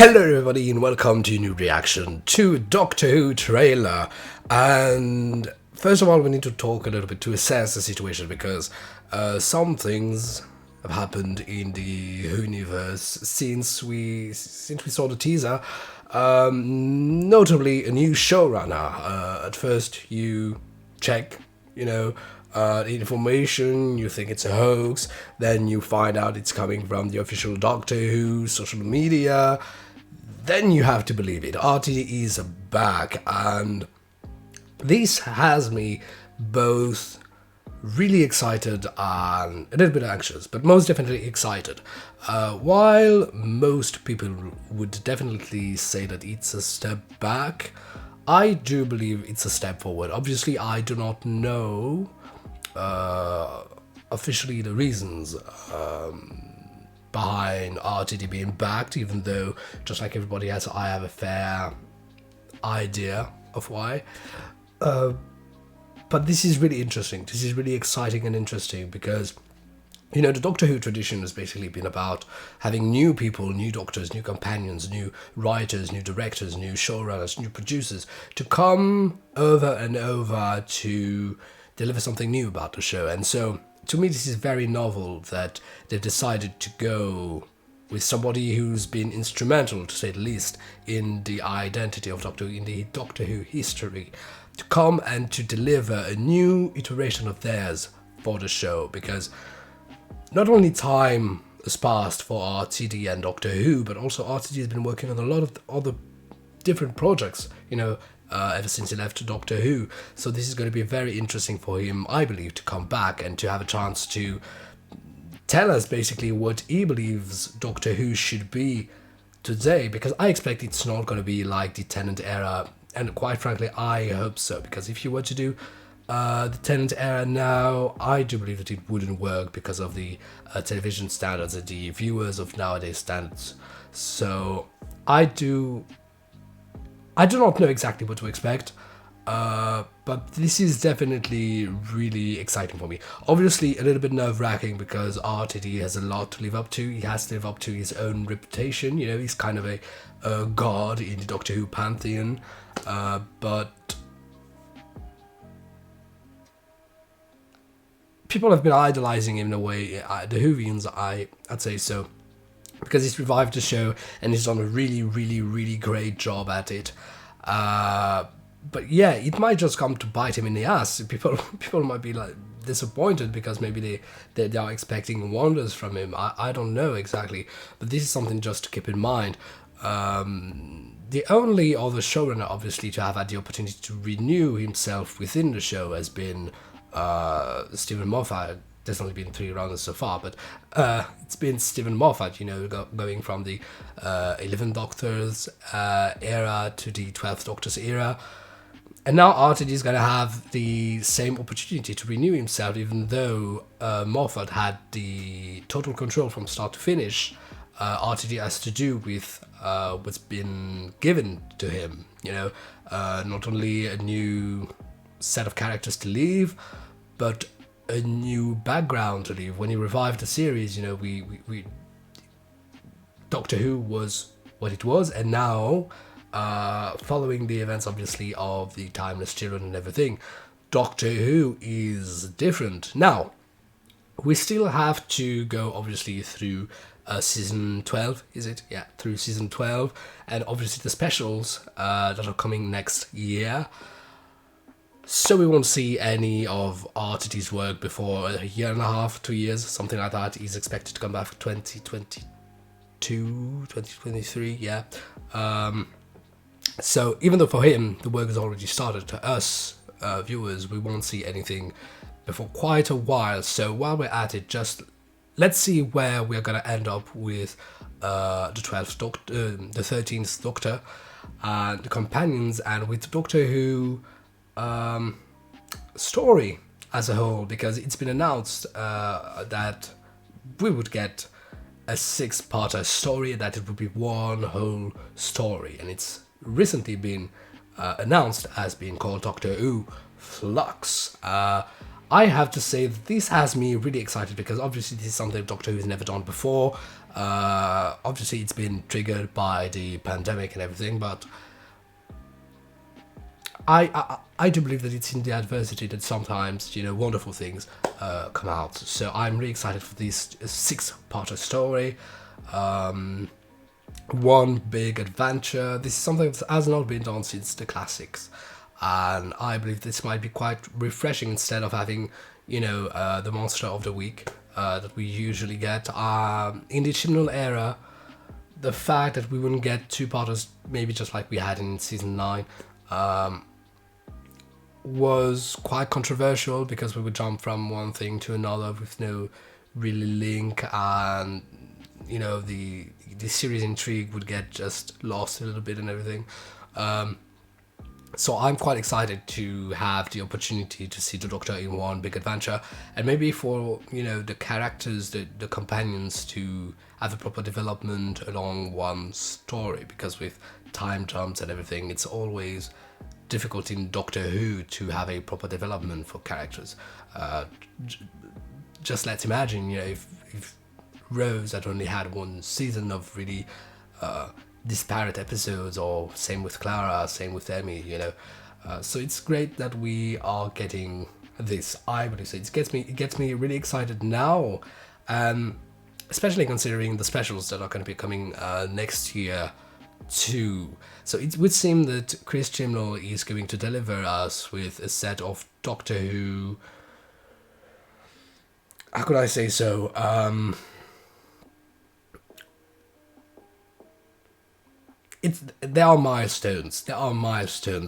Hello everybody and welcome to a new reaction to Doctor Who trailer. And first of all we need to talk a little bit to assess the situation because some things have happened in the Who universe since we saw the teaser. Notably a new showrunner. At first you check, the information, you think it's a hoax, then you find out it's coming from the official Doctor Who social media, then you have to believe it. RTD is back, and this has me both really excited and a little bit anxious, but most definitely excited. While most people would definitely say that it's a step back, I do believe it's a step forward. Obviously, I do not know officially the reasons behind RTD being backed, even though, just like everybody else, I have a fair idea of why. But this is really interesting. This is really exciting and interesting because, the Doctor Who tradition has basically been about having new people, new doctors, new companions, new writers, new directors, new showrunners, new producers to come over and over to deliver something new about the show. And so, to me, this is very novel that they've decided to go with somebody who's been instrumental, to say the least, in the identity of Doctor Who, in the Doctor Who history, to come and to deliver a new iteration of theirs for the show. Because not only time has passed for RTD and Doctor Who, but also RTD has been working on a lot of other different projects, ever since he left Doctor Who. So this is going to be very interesting for him, I believe, to come back and to have a chance to tell us basically what he believes Doctor Who should be today, because I expect it's not going to be like the Tennant era, and quite frankly I hope so, because if you were to do the Tennant era now, I do believe that it wouldn't work because of the television standards and the viewers of nowadays standards. So I do not know exactly what to expect, but this is definitely really exciting for me. Obviously a little bit nerve-wracking because RTD has a lot to live up to. He has to live up to his own reputation. He's kind of a god in the Doctor Who pantheon, but people have been idolizing him in a way. The Whovians, I'd say so, because he's revived the show and he's done a really, really, really great job at it. But yeah, it might just come to bite him in the ass. People might be like disappointed because maybe they are expecting wonders from him. I don't know exactly, but this is something just to keep in mind. The only other showrunner, obviously, to have had the opportunity to renew himself within the show has been Stephen Moffat. There's only been 3 runners so far, but it's been Stephen Moffat, going from the 11th Doctor's era to the 12th Doctor's era. And now RTD is going to have the same opportunity to renew himself, even though Moffat had the total control from start to finish. RTD has to do with what's been given to him, not only a new set of characters to leave, but a new background to leave. When he revived the series, we Doctor Who was what it was, and now, following the events, obviously, of the Timeless Children and everything, Doctor Who is different. Now, we still have to go, obviously, through season 12, is it? Yeah, through season 12, and obviously the specials that are coming next year. So we won't see any of RTD's work before a year and a half, 2 years, something like that. He's expected to come back for 2022, 2023, yeah. So even though for him the work has already started, to us viewers, we won't see anything before quite a while. So while we're at it, just let's see where we're going to end up with the 12th Doctor, the 13th Doctor, and the companions, and with Doctor Who story as a whole, because it's been announced that we would get a 6-parter story, that it would be one whole story, and it's recently been announced as being called Doctor Who Flux. I have to say that this has me really excited because obviously this is something Doctor Who has never done before. Obviously it's been triggered by the pandemic and everything, but I do believe that it's in the adversity that sometimes, you know, wonderful things come out. So I'm really excited for this 6-parter story. One big adventure. This is something that has not been done since the classics. And I believe this might be quite refreshing instead of having, you know, the monster of the week that we usually get. In the Chibnall era, the fact that we wouldn't get 2-parters, maybe just like we had in season 9, was quite controversial because we would jump from one thing to another with no really link, and you know the series intrigue would get just lost a little bit and everything. So I'm quite excited to have the opportunity to see the Doctor in one big adventure, and maybe for, you know, the characters, the companions, to have a proper development along one story, because with time jumps and everything, it's always difficult in Doctor Who to have a proper development for characters. Just let's imagine, you know, if Rose had only had one season of really disparate episodes, or same with Clara, same with Emmy, you know. So it's great that we are getting this. I would say it gets me really excited now, especially considering the specials that are going to be coming next year too. So it would seem that Chris Chibnall is going to deliver us with a set of Doctor Who, how could I say so, there are milestones,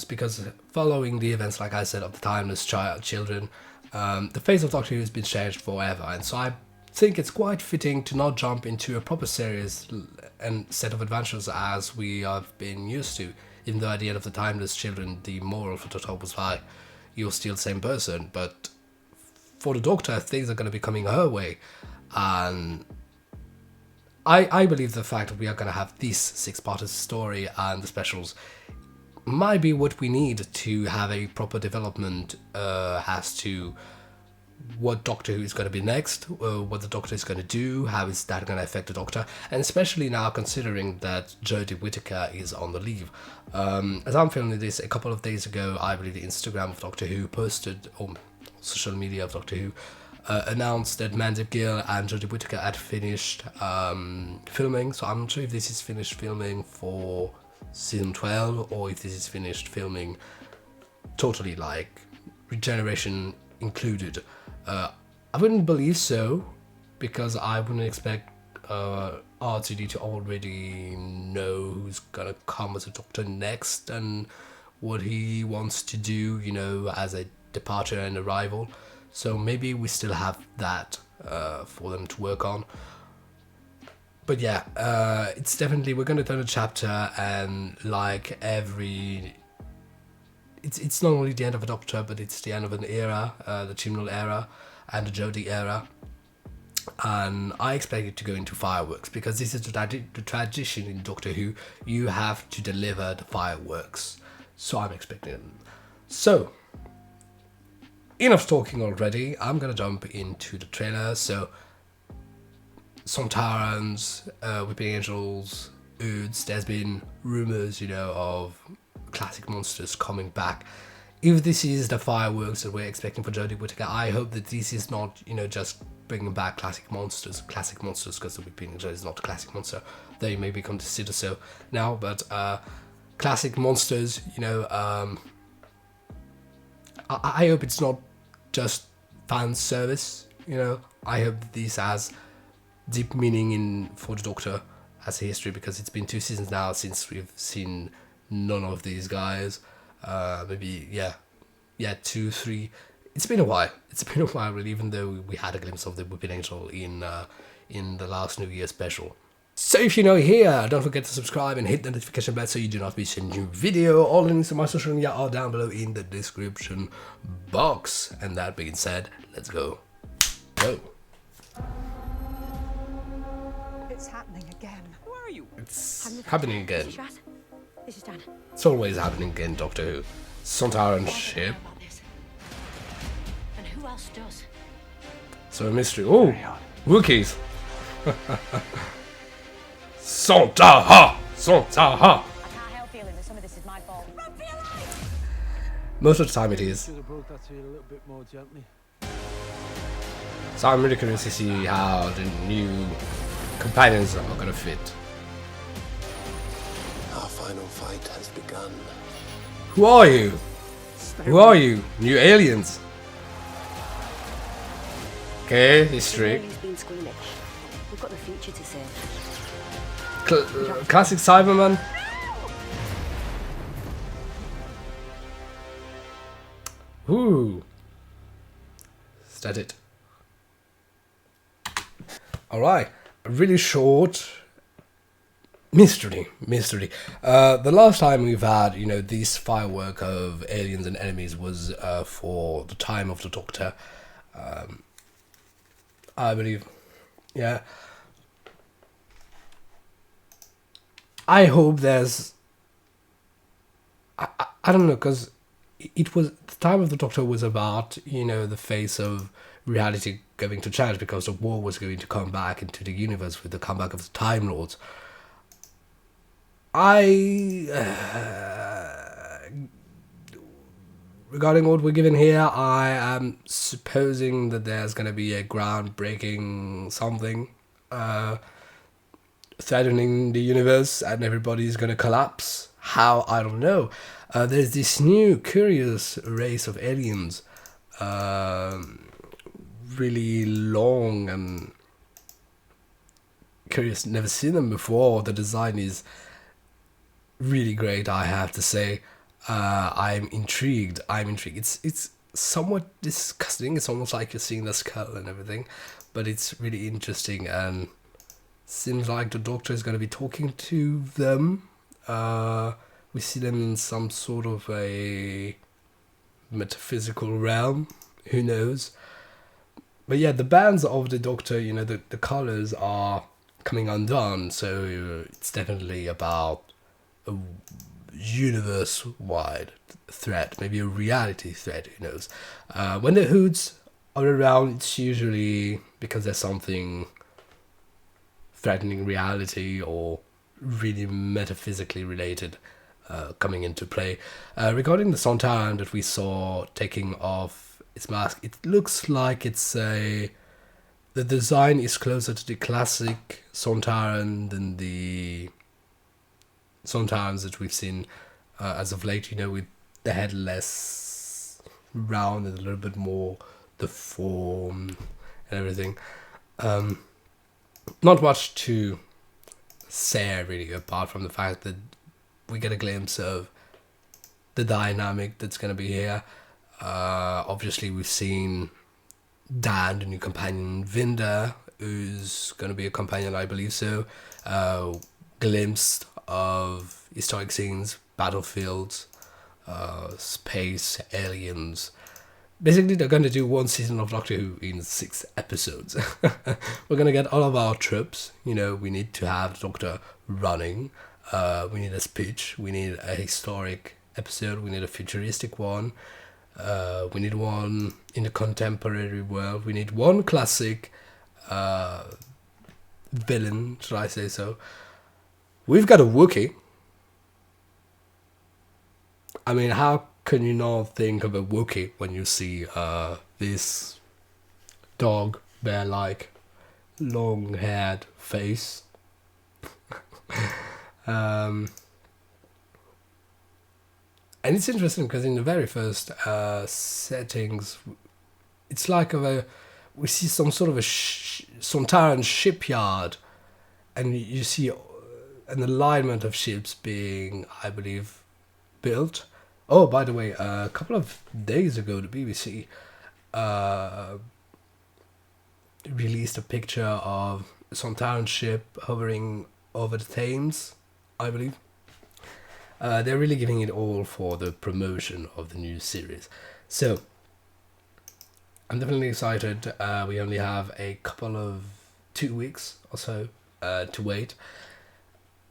because following the events, like I said, of the Timeless Children, the face of Doctor Who has been changed forever, and so I think it's quite fitting to not jump into a proper series and set of adventures as we have been used to, even though at the end of the Timeless Children the moral for the top was like, you're still the same person, but for the Doctor things are going to be coming her way, and I believe the fact that we are going to have this 6-part story and the specials might be what we need to have a proper development as to what Doctor Who is going to be next, what the Doctor is going to do, how is that going to affect the Doctor, and especially now considering that Jodie Whittaker is on the leave. As I'm filming this, a couple of days ago, I believe the Instagram of Doctor Who posted, or social media of Doctor Who, announced that Mandip Gill and Jodie Whittaker had finished filming. So I'm not sure if this is finished filming for season 12 or if this is finished filming totally, like regeneration included. I wouldn't believe so, because I wouldn't expect RTD to already know who's gonna come as a Doctor next and what he wants to do, you know, as a departure and arrival. So maybe we still have that for them to work on. But yeah, it's definitely, we're going to turn a chapter, and like every... It's not only the end of a Doctor, but it's the end of an era, the Chibnall era and the Jodie era. And I expect it to go into fireworks, because this is the tradition in Doctor Who. You have to deliver the fireworks. So I'm expecting it. So, enough talking already. I'm gonna jump into the trailer. So, Sontarans, Whipping Angels, Oods, there's been rumours, you know, of classic monsters coming back. If this is the fireworks that we're expecting for Jodie Whittaker, I hope that this is not, you know, just bringing back classic monsters, because the Whipping Angel is not a classic monster. They may be considered so now, but classic monsters, you know, I hope it's not just fan service, you know. I hope this has deep meaning for the Doctor as a history, because it's been 2 seasons now since we've seen none of these guys. Maybe 2, 3. It's been a while. Really, even though we had a glimpse of the Whipping Angel in the last New Year special. So if you're new here, don't forget to subscribe and hit the notification bell so you do not miss a new video. All links to my social media are down below in the description box. And that being said, let's go. It's happening again. Who are you? It's happening again. This is Dan. It's always happening again, Doctor Who. Sontaran ship. About this. And who Who else does? So a mystery. Oh, Wookiees. Sontaha! Sontaha! I can't help feeling that some of this is my fault. Run for your life! Most of the time it is. Should have brought that to you a little bit more gently. So I'm really curious to see how the new companions are gonna fit. Our final fight has begun. Who are you? Who are you? New aliens. Okay, history. He's been squeamish. We've got the future to save. Classic Cyberman. Ooh. Is that it? Alright. A really short mystery. The last time we've had, you know, this firework of aliens and enemies was for the time of the Doctor. I believe. Yeah. I hope there's... I don't know, because it was... The time of the Doctor was about, you know, the face of reality going to change because the war was going to come back into the universe with the comeback of the Time Lords. Regarding what we're given here, I am supposing that there's going to be a groundbreaking something threatening the universe and everybody's going to collapse. How? I don't know. There's this new curious race of aliens, really long and curious. Never seen them before. The design is really great, I have to say. I'm intrigued. It's somewhat disgusting. It's almost like you're seeing the skull and everything, but it's really interesting and seems like the Doctor is going to be talking to them. We see them in some sort of a metaphysical realm. Who knows? But yeah, the bands of the Doctor, you know, the colors are coming undone, so it's definitely about a universe-wide threat, maybe a reality threat, who knows. When the Hoods are around, it's usually because there's something threatening reality or really metaphysically related coming into play. Regarding the Sontaran that we saw taking off its mask, it looks like it's the design is closer to the classic Sontaran than the Sontarans that we've seen as of late, you know, with the head less round and a little bit more deformed and everything. Not much to say really, apart from the fact that we get a glimpse of the dynamic that's going to be here. Obviously we've seen Dan, the new companion, Vinda, who's going to be a companion, I believe so. Glimpsed of historic scenes, battlefields, space, aliens. Basically, they're going to do one season of Doctor Who in 6 episodes. We're going to get all of our tropes. You know, we need to have the Doctor running. We need a speech. We need a historic episode. We need a futuristic one. We need one in the contemporary world. We need one classic villain, should I say so. We've got a Wookiee. I mean, how can you not think of a Wookiee when you see this dog, bear-like, long-haired face? And it's interesting because in the very first settings, it's like we see some sort of a Sontaran shipyard, and you see an alignment of ships being, I believe, built. Oh, by the way, a couple of days ago, the BBC released a picture of a Sontaran ship hovering over the Thames, I believe. They're really giving it all for the promotion of the new series. So, I'm definitely excited. We only have a couple of 2 weeks or so to wait.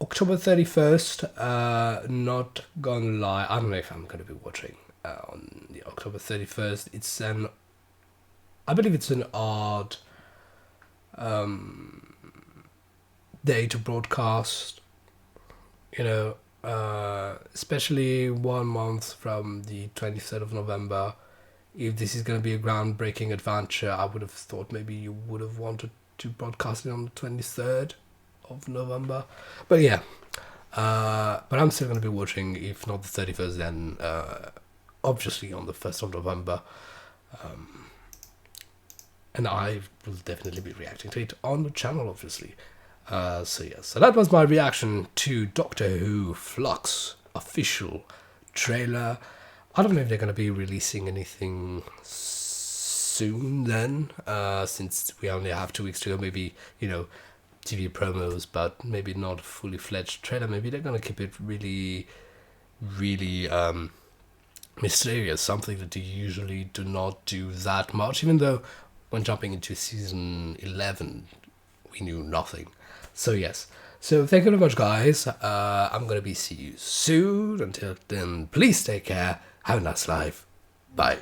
October 31st, not gonna lie, I don't know if I'm gonna be watching on the October 31st. It's an I believe it's an odd day to broadcast, you know, especially 1 month from the 23rd of November. If this is going to be a groundbreaking adventure, I would have thought maybe you would have wanted to broadcast it on the 23rd of November. But yeah, but I'm still going to be watching, if not the 31st, then obviously on the 1st of November. And I will definitely be reacting to it on the channel, obviously. So yes, so that was my reaction to Doctor Who Flux official trailer. I don't know if they're going to be releasing anything soon then, since we only have 2 weeks to go. Maybe, you know, TV promos, but maybe not a fully fledged trailer. Maybe they're going to keep it really, really mysterious, something that they usually do not do that much, even though when jumping into season 11, we knew nothing. So yes, so thank you very much, guys. I'm going to see you soon. Until then, please take care. Have a nice life. Bye.